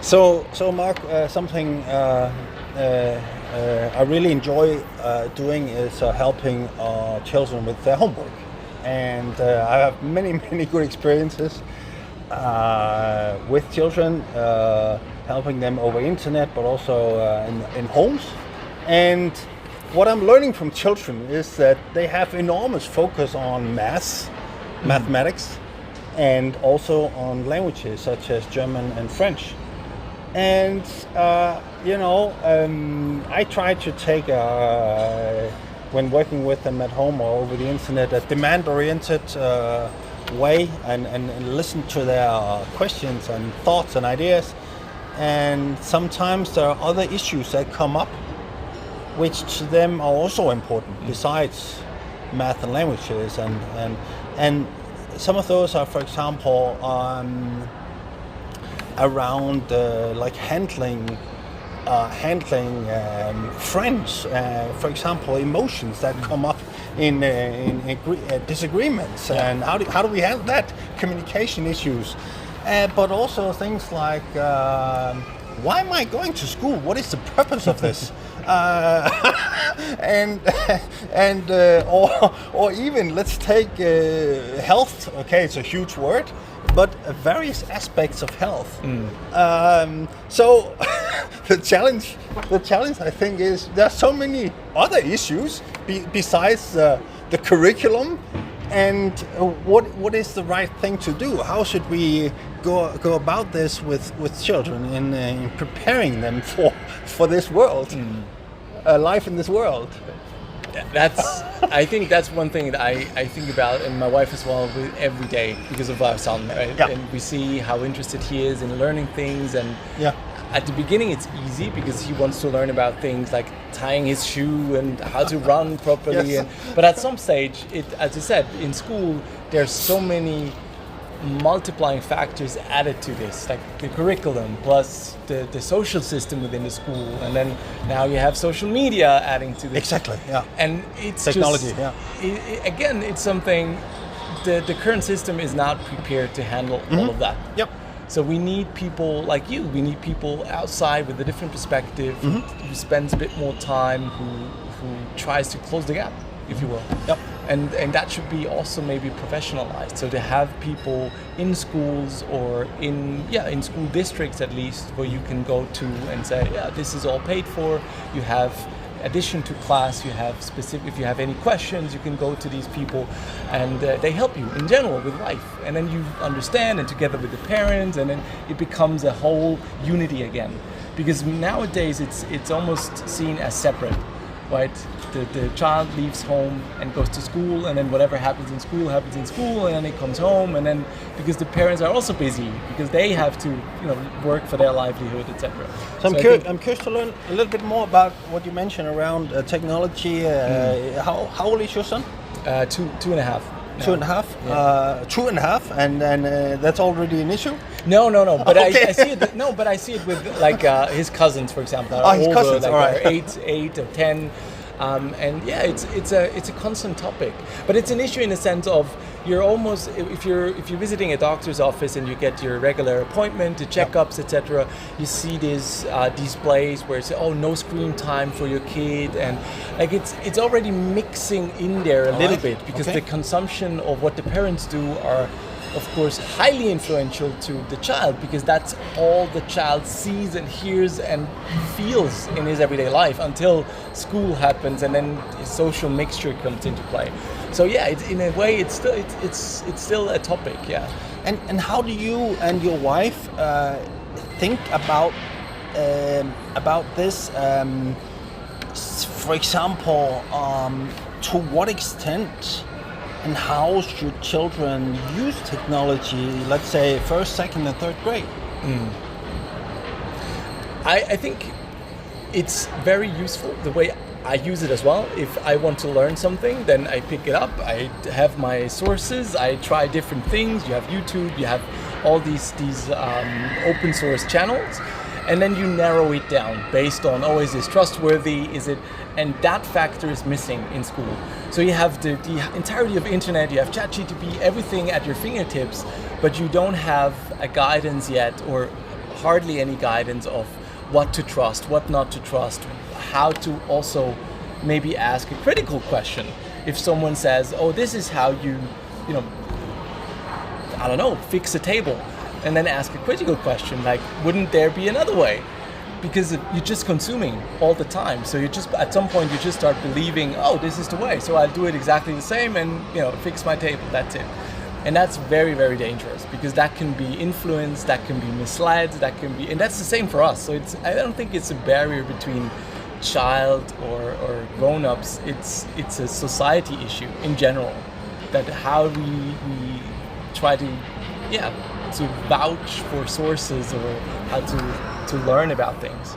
So Mark, something I really enjoy doing is helping children with their homework, and I have many many good experiences with children, helping them over internet, but also in homes. And what I'm learning from children is that they have enormous focus on mathematics, and also on languages such as German and French. And I try to take when working with them at home or over the internet, a demand-oriented way, and listen to their questions and thoughts and ideas. And sometimes there are other issues that come up, which to them are also important besides math and languages. And some of those are, for example, around like handling friends, for example, emotions that come up in disagreements, and how do we handle that, communication issues, but also things like why am I going to school? What is the purpose of this? Or even let's take health. Okay, it's a huge word, but various aspects of health. So the challenge I think is there are so many other issues besides the curriculum, and what is the right thing to do? How should we go about this with children in preparing them for this world, life in this world? I think that's one thing that I think about, and my wife as well, every day because of our son, right? Yeah. And we see how interested he is in learning things, and at the beginning it's easy because he wants to learn about things like tying his shoe and how to run properly. Yes. But at some stage, as I said, in school there's so many multiplying factors added to this, like the curriculum plus the social system within the school, and then now you have social media adding to this. Exactly, yeah. And it's technology, again, it's something the current system is not prepared to handle all of that. Yep. So we need people like you. We need people outside with a different perspective, who spends a bit more time, who tries to close the gap, if you will. Yep. And that should be also maybe professionalized. So to have people in schools or in school districts at least, where you can go to and say, this is all paid for. You have addition to class, you have specific, if you have any questions, you can go to these people, and they help you in general with life. And then you understand, and together with the parents, and then it becomes a whole unity again. Because nowadays it's almost seen as separate, right? The child leaves home and goes to school, and then whatever happens in school, and then he comes home, and then because the parents are also busy because they have to work for their livelihood, etc. So I'm curious to learn a little bit more about what you mentioned around technology. How old is your son? 2.5. Two and a half. Yeah. 2.5, and then that's already an issue. No. But Okay. I see it. No, but I see it with like his cousins, for example. His older, cousins. like All right. they're 8 or 10. And it's a constant topic, but it's an issue in the sense of you're almost, if you're visiting a doctor's office and you get your regular appointment, the checkups, etc. You see these displays where it's no screen time for your kid, and like it's already mixing in there a little bit because the consumption of what the parents do are, of course, highly influential to the child, because that's all the child sees and hears and feels in his everyday life until school happens, and then social mixture comes into play. So it's, in a way, it's still a topic, And how do you and your wife think about this? For example, to what extent and how should children use technology, let's say first, second, and third grade? I think it's very useful the way I use it as well. If I want to learn something, then I pick it up. I have my sources. I try different things. You have YouTube. You have all these open source channels, and then you narrow it down based on, is this trustworthy? Is it? And that factor is missing in school. So you have the entirety of internet. You have ChatGPT, everything at your fingertips, but you don't have a guidance yet, or hardly any guidance of what to trust, what not to trust, how to also maybe ask a critical question. If someone says, oh, this is how you know, I don't know, fix a table, and then ask a critical question, like, wouldn't there be another way? Because you're just consuming all the time. So you just, at some point, you just start believing, oh, this is the way. So I'll do it exactly the same and, fix my table, that's it. And that's very, very dangerous, because that can be influenced, that can be misled, and that's the same for us. So I don't think it's a barrier between child or grown-ups. It's a society issue in general, that how we try to vouch for sources or how to learn about things.